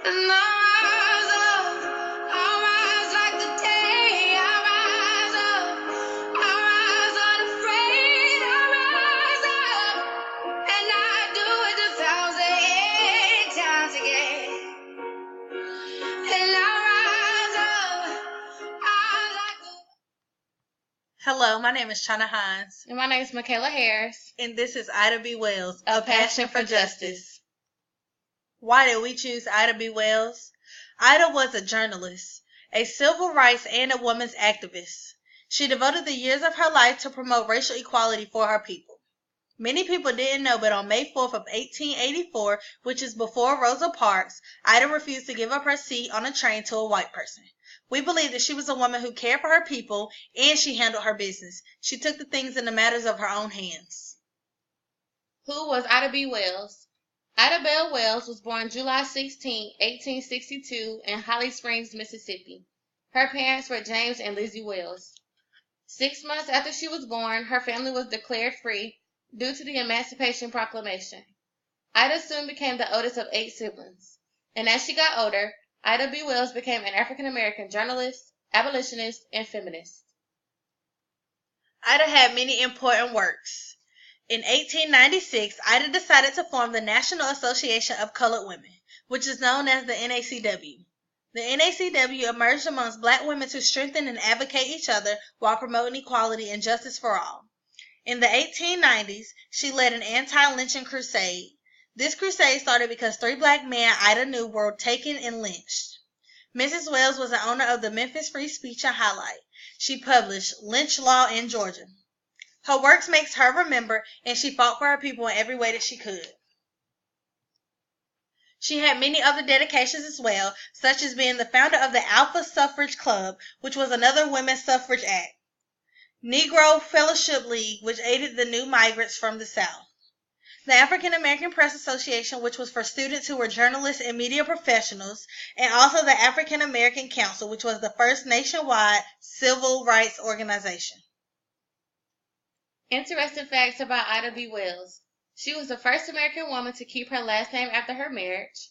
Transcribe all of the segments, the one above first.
And I rise up, I rise like the day. I rise up, I rise unafraid. I rise up, and I do it 1,000 times again. And I rise up, I like the... Hello, my name is Chana Hines, And my name is Michaela Harris. and this is Ida B. Wells, A Passion for Justice. Why did we choose Ida B. Wells? Ida was a journalist, a civil rights and a women's activist. She devoted the years of her life to promote racial equality for her people. Many people didn't know, but on May 4th of 1884, which is before Rosa Parks, Ida refused to give up her seat on a train to a white person. We believe that she was a woman who cared for her people and she handled her business. She took the things in the matters of her own hands. Who was Ida B. Wells? Ida Bell Wells was born July 16, 1862 in Holly Springs, Mississippi. Her parents were James and Lizzie Wells. 6 months after she was born, her family was declared free due to the Emancipation Proclamation. Ida soon became the oldest of 8 siblings, and as she got older, Ida B. Wells became an African-American journalist, abolitionist, and feminist. Ida had many important works. In 1896, Ida decided to form the National Association of Colored Women, which is known as the NACW. The NACW emerged amongst black women to strengthen and advocate each other while promoting equality and justice for all. In the 1890s, she led an anti-lynching crusade. This crusade started because 3 black men Ida knew were taken and lynched. Mrs. Wells was the owner of the Memphis Free Speech and Highlight. She published Lynch Law in Georgia. Her works makes her remembered, and she fought for her people in every way that she could. She had many other dedications as well, such as being the founder of the Alpha Suffrage Club, which was another women's suffrage act, Negro Fellowship League, which aided the new migrants from the South, the African American Press Association, which was for students who were journalists and media professionals, and also the African American Council, which was the first nationwide civil rights organization. Interesting facts about Ida B. Wells. She was the first American woman to keep her last name after her marriage.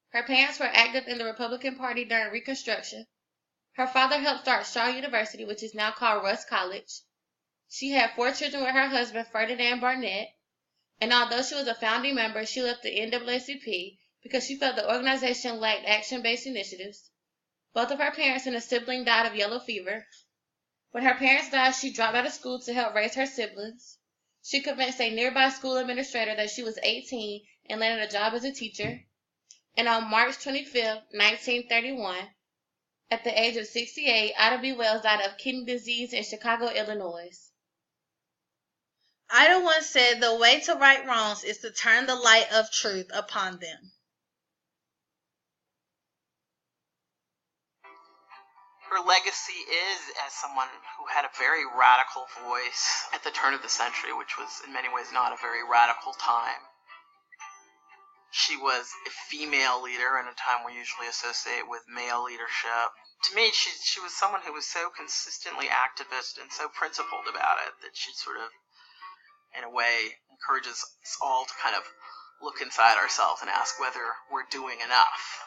Her parents were active in the Republican Party during Reconstruction. Her father helped start Shaw University, which is now called Rusk College. She had 4 children with her husband, Ferdinand Barnett. And although she was a founding member, she left the NAACP because she felt the organization lacked action-based initiatives. Both of her parents and a sibling died of yellow fever. When her parents died, she dropped out of school to help raise her siblings. She convinced a nearby school administrator that she was 18 and landed a job as a teacher. And on March 25, 1931, at the age of 68, Ida B. Wells died of kidney disease in Chicago, Illinois. Ida once said, "The way to right wrongs is to turn the light of truth upon them." Her legacy is as someone who had a very radical voice at the turn of the century, which was in many ways not a very radical time. She was a female leader in a time we usually associate with male leadership. To me, she was someone who was so consistently activist and so principled about it that she sort of, in a way, encourages us all to kind of look inside ourselves and ask whether we're doing enough.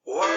One